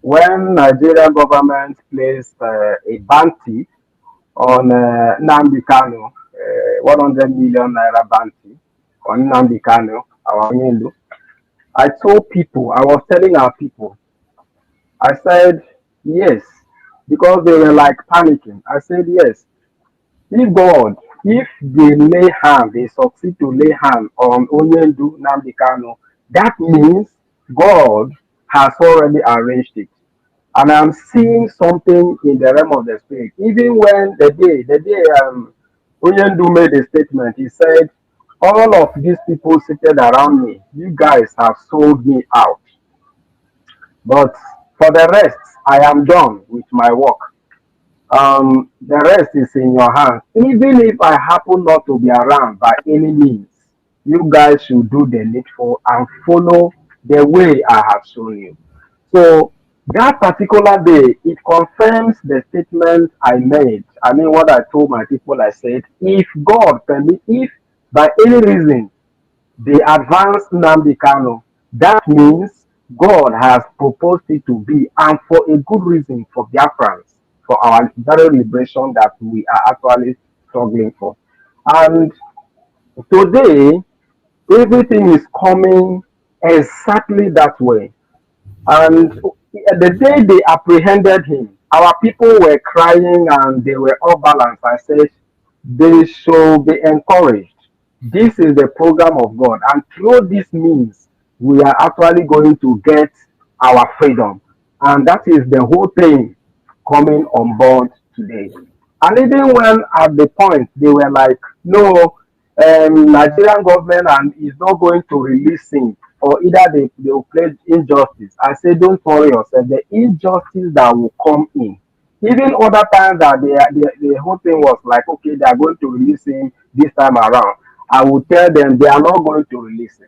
when Nigeria government placed a bounty on Nnamdi Kanu, 100 million naira bounty on Nnamdi Kanu, our Hindu, I told people, I was telling our people, I said, yes, because they were like panicking. I said, yes, if God, if they lay hand, they succeed to lay hand on Onyendu Nnamdi Kanu, that means God has already arranged it. And I'm seeing something in the realm of the spirit. Even when the day Onyendu made a statement, he said, all of these people seated around me, you guys have sold me out. But for the rest, I am done with my work. The rest is in your hands. Even if I happen not to be around by any means, you guys should do the needful and follow the way I have shown you. So that particular day, it confirms the statement I made. I mean, what I told my people, I said, if God permit, if by any reason they advance Nnamdi Kanu, that means God has proposed it to be, and for a good reason for Biafrans, for our very liberation that we are actually struggling for. And today, everything is coming exactly that way. And the day they apprehended him, our people were crying and they were all balanced. I said, they should be encouraged. This is the program of God. And through this means, we are actually going to get our freedom. And that is the whole thing coming on board today. And even when at the point they were like, no, Nigerian government and is not going to release him, or either they will play injustice. I say, don't worry yourself. The injustice that will come in, even other times that the whole thing was like, okay, they are going to release him this time around. I will tell them they are not going to release him.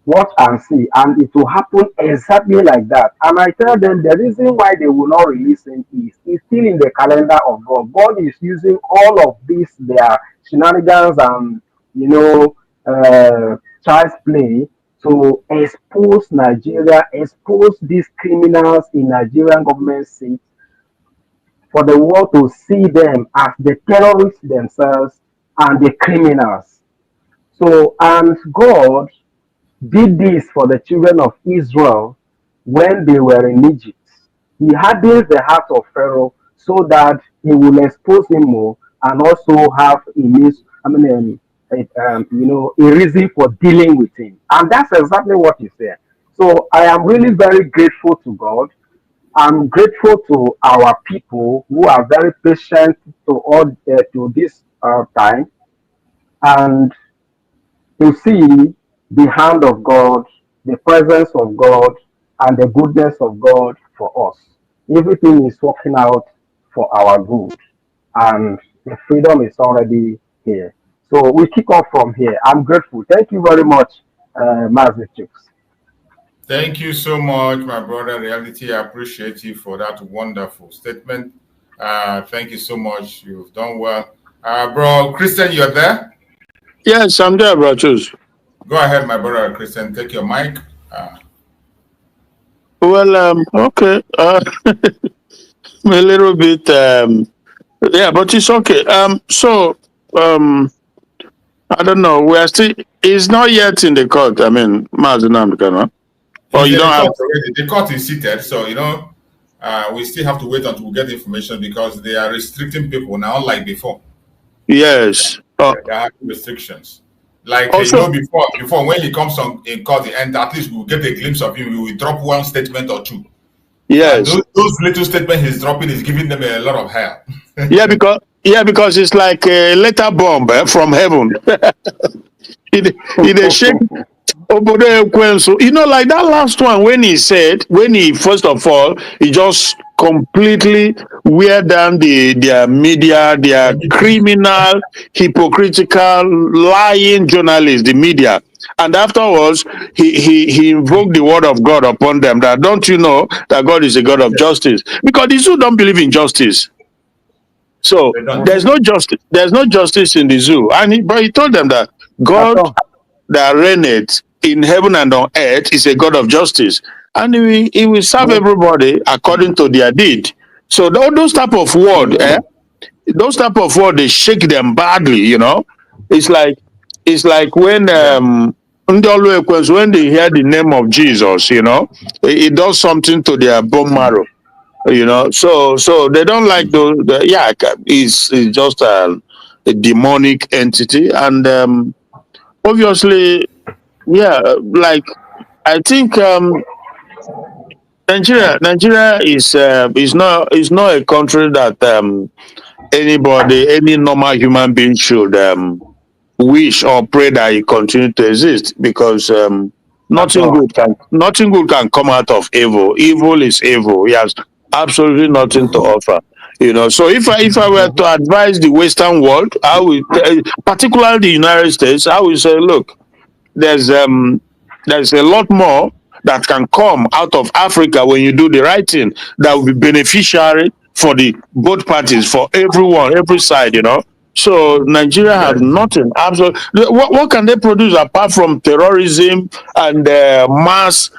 Watch and see, and it will happen exactly like that. And I tell them the reason why they will not release him is it's still in the calendar of God. God is using all of this, their shenanigans and you know, child's play to expose Nigeria, expose these criminals in Nigerian government seat for the world to see them as the terrorists themselves and the criminals. So, and God did this for the children of Israel when they were in Egypt. He hardens the heart of Pharaoh so that he will expose him more and also have a reason for dealing with him. And that's exactly what he said. So I am really very grateful to God. I'm grateful to our people who are very patient to this time, and to see the hand of God, the presence of God, and the goodness of God for us. Everything is working out for our good, and the freedom is already here. So we kick off from here. I'm grateful. Thank you very much, Master Chicks. Thank you so much, my brother Reality. I appreciate you for that wonderful statement. Thank you so much. You've done well. Bro, Christian, you're there? Yes, I'm there, bro. Choose. Go ahead, my brother Christian. Take your mic. Well, okay. A little bit, yeah, but it's okay. I don't know. We are still. It's not yet in the court. I mean, Mazinam, or you In don't the have. court already. The court is seated, so we still have to wait until we get the information because they are restricting people now, unlike before. Yes. There are restrictions. Like Also, before when he comes on in court, and at least we'll get a glimpse of him. We will drop one statement or two. And yes. those little statements he's dropping is giving them a lot of hell. because it's like a letter bomb from heaven. it shake obodo ekwensu. Like that last one when he first of all he just completely wear down their media, their criminal, hypocritical, lying journalists, the media. And afterwards, he invoked the word of God upon them. That don't you know that God is a God of justice? Because the zoo don't believe in justice. So there's no justice. There's no justice in the zoo. But he told them that God that reigneth in heaven and on earth is a God of justice, and he will serve everybody according to their deed. So those type of word, those type of word, they shake them badly. It's like when ndị ọlụ ekwensu, when they hear the name of Jesus, it does something to their bone marrow. So they don't like those. It's just a demonic entity, and obviously, yeah, like I think Nigeria is not a country that any normal human being should wish or pray that it continue to exist, because At all. nothing good can come out of evil. Evil is evil. It has absolutely nothing to offer. So if I were to advise the Western world, I would, particularly the United States, I would say, look, there's um there's a lot more that can come out of Africa when you do the right thing, that will be beneficiary for the both parties, for everyone, every side. So Nigeria have Yes. nothing. Absolutely. What can they produce apart from terrorism and mass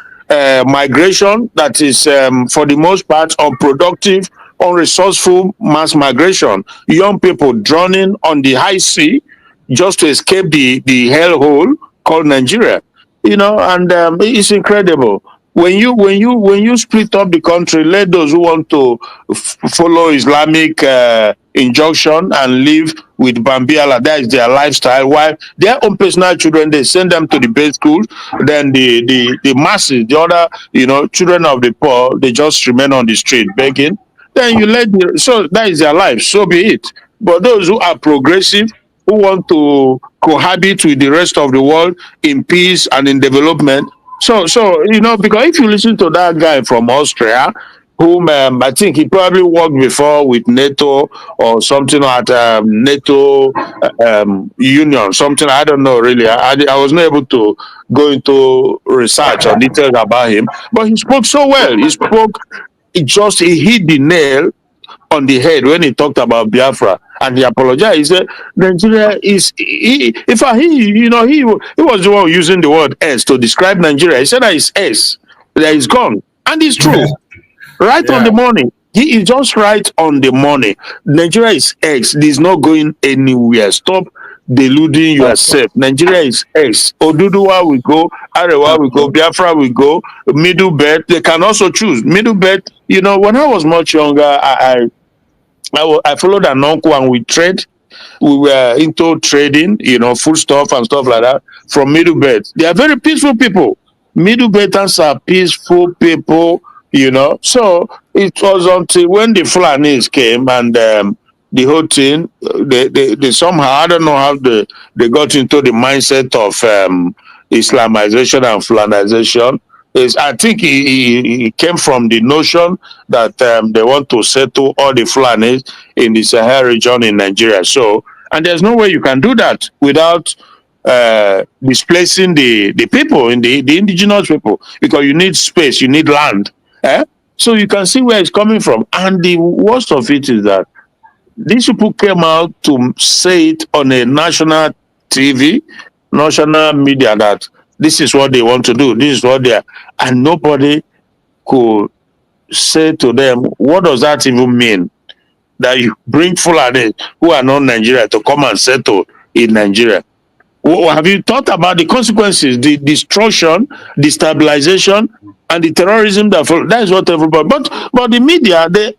migration that is, for the most part, unproductive, unresourceful mass migration? Young people drowning on the high sea just to escape the hellhole called Nigeria. And it's incredible. When you split up the country, let those who want to follow Islamic injunction and live with Bambiala, that is their lifestyle. While their own personal children, they send them to the base schools. Then the masses, the other children of the poor, they just remain on the street begging. Then so that is their life. So be it. But those who are progressive, who want to cohabit with the rest of the world in peace and in development. So because if you listen to that guy from Austria, whom I think he probably worked before with NATO or something at NATO Union, something, I don't know really. I was not able to go into research or details about him, but he spoke so well. He hit the nail on the head when he talked about Biafra, and he apologized. He said Nigeria is. In fact, he was the one using the word S to describe Nigeria. He said that it's S, that is gone, and it's true. Right on the Yeah. money. He is just right on the money. Nigeria is X. It is not going anywhere. Stop deluding yourself. Nigeria is X. Oduduwa will go, Arewa will go, Biafra will go, Middle Belt. They can also choose. Middle Belt, when I was much younger, I followed an uncle and we trade. We were into trading, food stuff and stuff like that from Middle Belt. They are very peaceful people. Middle Belters are peaceful people. So it was until when the Fulanis came and the whole thing, they somehow, I don't know how they got into the mindset of Islamization and Fulanization. I think he came from the notion that they want to settle all the Fulanis in the Sahel region in Nigeria. So, and there's no way you can do that without displacing the people, in the indigenous people, because you need space, you need land. So you can see where it's coming from. And the worst of it is that these people came out to say it on a national TV, national media, that this is what they want to do, this is what they are, and nobody could say to them, what does that even mean? That you bring Fulani who are not Nigeria to come and settle in Nigeria. Have you thought about the consequences, the destruction, the stabilization, and the terrorism that is what everybody. But the media, they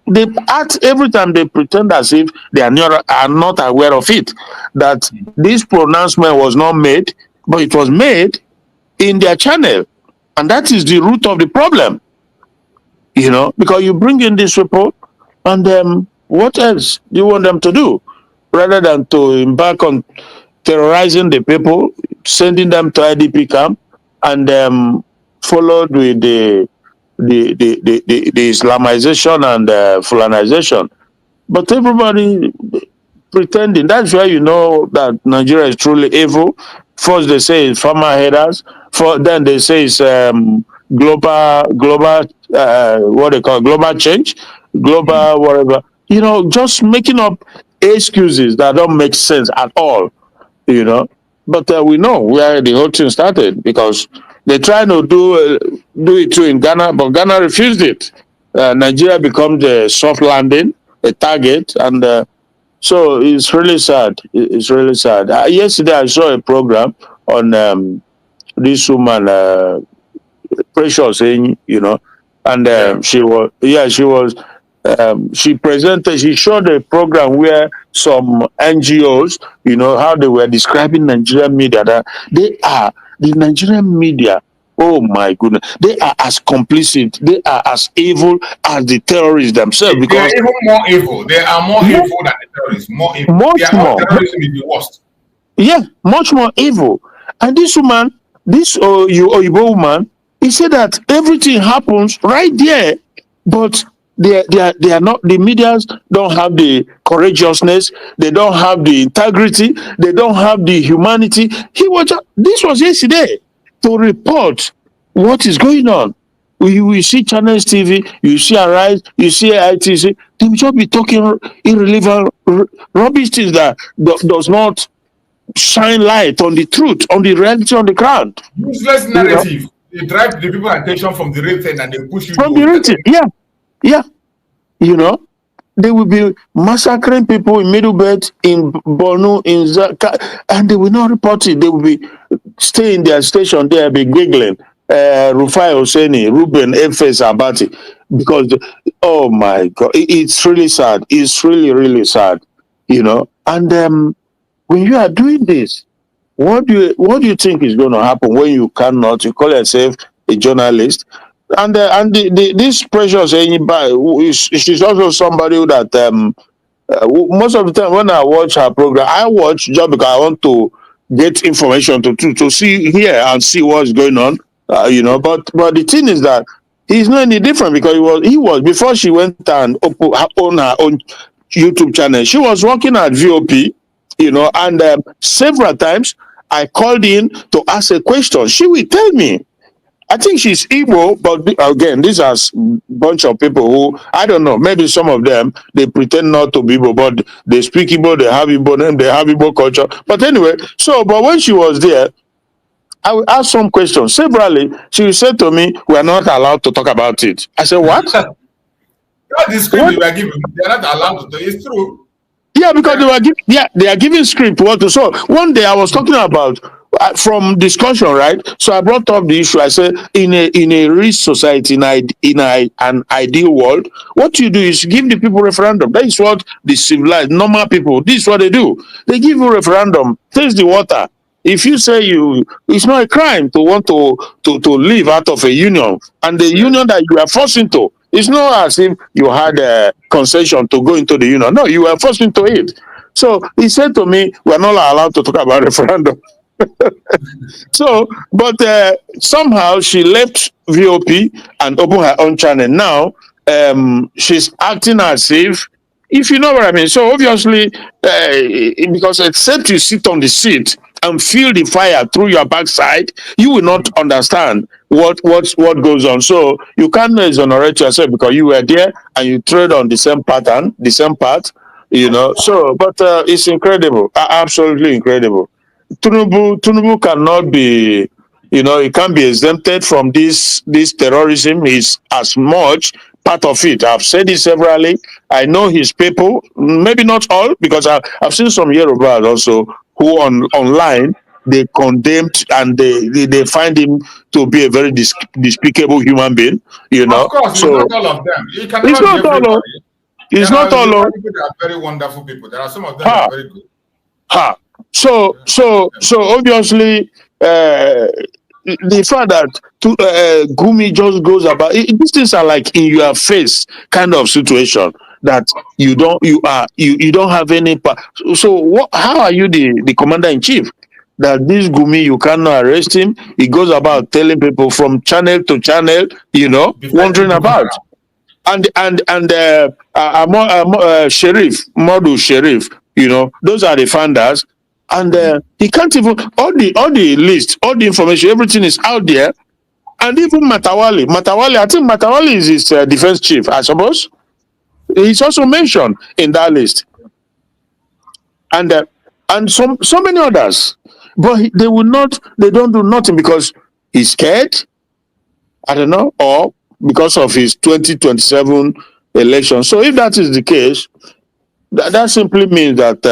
act every time, they pretend as if they are not aware of it. That this pronouncement was not made, but it was made in their channel, and that is the root of the problem. Because you bring in this report, and what else do you want them to do, rather than to embark on terrorizing the people, sending them to IDP camp, and followed with the Islamization and Fulanization. But everybody pretending. That's why you know that Nigeria is truly evil. First they say it's farmer headers. Then they say it's global what they call global change, global whatever. Just making up excuses that don't make sense at all. you know. But we know where the whole thing started, because they tried to do it too in Ghana, but Ghana refused it. Nigeria becomes a soft landing, a target, and so it's really sad. It's really sad. Yesterday I saw a program on this woman, Precious, and Yeah. she showed a program where some NGOs, how they were describing Nigerian media, that the Nigerian media Oh my goodness. They are as complicit, they are as evil as the terrorists themselves They are because even more evil. They are more mo- evil than the terrorists. More evil. much Their own more. terrorism is the worst. Yeah, much more evil. And this woman, this Oyibo woman, he said that everything happens right there, but they are not, the medias don't have the courageousness, they don't have the integrity, they don't have the humanity. This was yesterday to report what is going on. We see Channels TV, you see Arise, you see ITC, they will just be talking irrelevant, rubbish things that does not shine light on the truth, on the reality on the ground. Useless You know, narrative. They drive the people attention from the real thing and they push you from to the reality, entertainment. yeah, yeah. You know, they will be massacring people in Middlebelt, in Borno, in Zaka, and they will not report it. They will be stay in their station there, be giggling. Rufai Hosseini, Ruben Efes Abati, because oh my God, it's really sad. It's really, really sad. And when you are doing this, what do you think is going to happen when you call yourself a journalist, and this Precious Enyiba, she's also somebody that most of the time when I watch her program, I watch just because I want to get information to see here and see what's going on. But the thing is that he's not any different because he was before she went and open her own YouTube channel. She was working at VOP, and several times I called in to ask a question. She will tell me. I think she's Igbo, but again, these are bunch of people who I don't know. Maybe some of them they pretend not to be Igbo, but they speak Igbo, they have Igbo name, they have Igbo culture. But anyway, but when she was there, I will ask some questions. Severally, she will say to me, "We are not allowed to talk about it." I said, "What? That's the script What?" they were given. They are not allowed to. It's true. Yeah, because Yeah. they are giving script what to. So one day I was talking about from discussion, right? So I brought up the issue. I said, in a rich society, an ideal world, what you do is give the people referendum. That is what the civilized normal people. This is what they do. They give you referendum. Taste the water. If you say it's not a crime to want to live out of a union, and the Yes. union that you are forced into, it's not as if you had a concession to go into the union. No, you were forced into it. So he said to me, "We're not allowed to talk about referendum." So, but somehow she left VOP and opened her own channel. Now, she's acting as if you know what I mean. So obviously, because except you sit on the seat and feel the fire through your backside, you will not understand what goes on. So you can't exonerate yourself because you were there and you trade on the same pattern, the same path. So, but it's incredible, absolutely incredible. Tunubu cannot be, he can't be exempted from this terrorism. He's as much part of it. I've said it severally. I know his people, maybe not all, because I've seen some Yorubas also who online they condemned and they find him to be a very despicable human being. Of course, it's So not all of them. It can it's never be not all. everybody. It's There are not all. Yoruba people that are very wonderful people. There are some of them that Ha are very good. ha. So obviously, the fact that Gumi just goes about these things are like in your face kind of situation that you don't have any so how are you the commander in chief that this Gumi you cannot arrest him? He goes about telling people from channel to channel, Defending wandering Boko about. Haram. And Sheriff, Modu Sheriff, those are the founders, and he can't even all the list, all the information, everything is out there, and even Matawali, I think Matawali is his defense chief, I suppose. He's also mentioned in that list, and so many others, but they don't do nothing because he's scared. I don't know, or because of his 2027 election. So if that is the case, that simply means that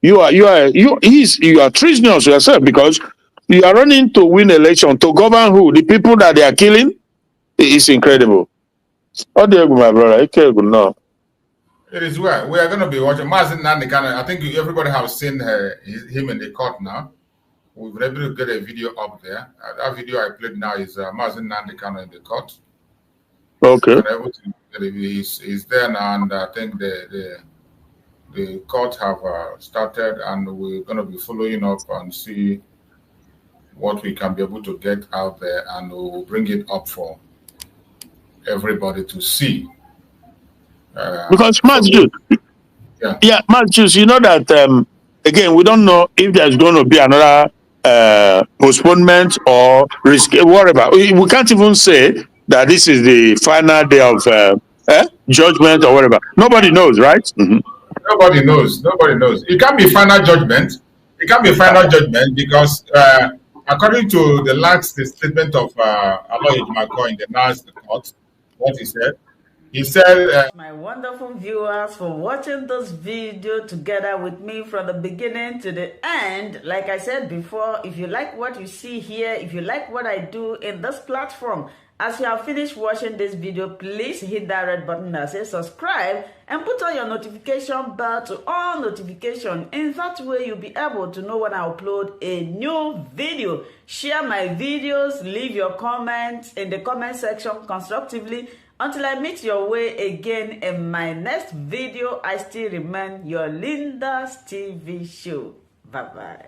you are treasonous yourself because you are running to win election to govern who? The people that they are killing? It's incredible. Oh, dear, my brother. Okay, good now. It is well. We are going to be watching Mazin Nandekano. I think everybody has seen him in the court now. we were able to get a video up there. That video I played now is Mazi Nnamdi Kanu in the court. Okay. And everything is there now, and I think the court have started, and we're going to be following up and see what we can be able to get out there, and we'll bring it up for everybody to see. Because Matthew, Matthew, you know that again, we don't know if there's going to be another postponement or risk, whatever. We can't even say that this is the final day of judgment or whatever. Nobody knows, right? Mm-hmm. Nobody knows. Nobody knows. It can't be final judgment. It can't be final judgment because, according to the last statement of Aloy Ejimako in the last court, what he said, my wonderful viewers, for watching this video together with me from the beginning to the end. Like I said before, if you like what you see here, if you like what I do in this platform, as you have finished watching this video, please hit that red button that says subscribe and put on your notification bell to all notification. In that way, you'll be able to know when I upload a new video. Share my videos, leave your comments in the comment section constructively. Until I meet your way again in my next video, I still remain your Linda's TV show. Bye-bye.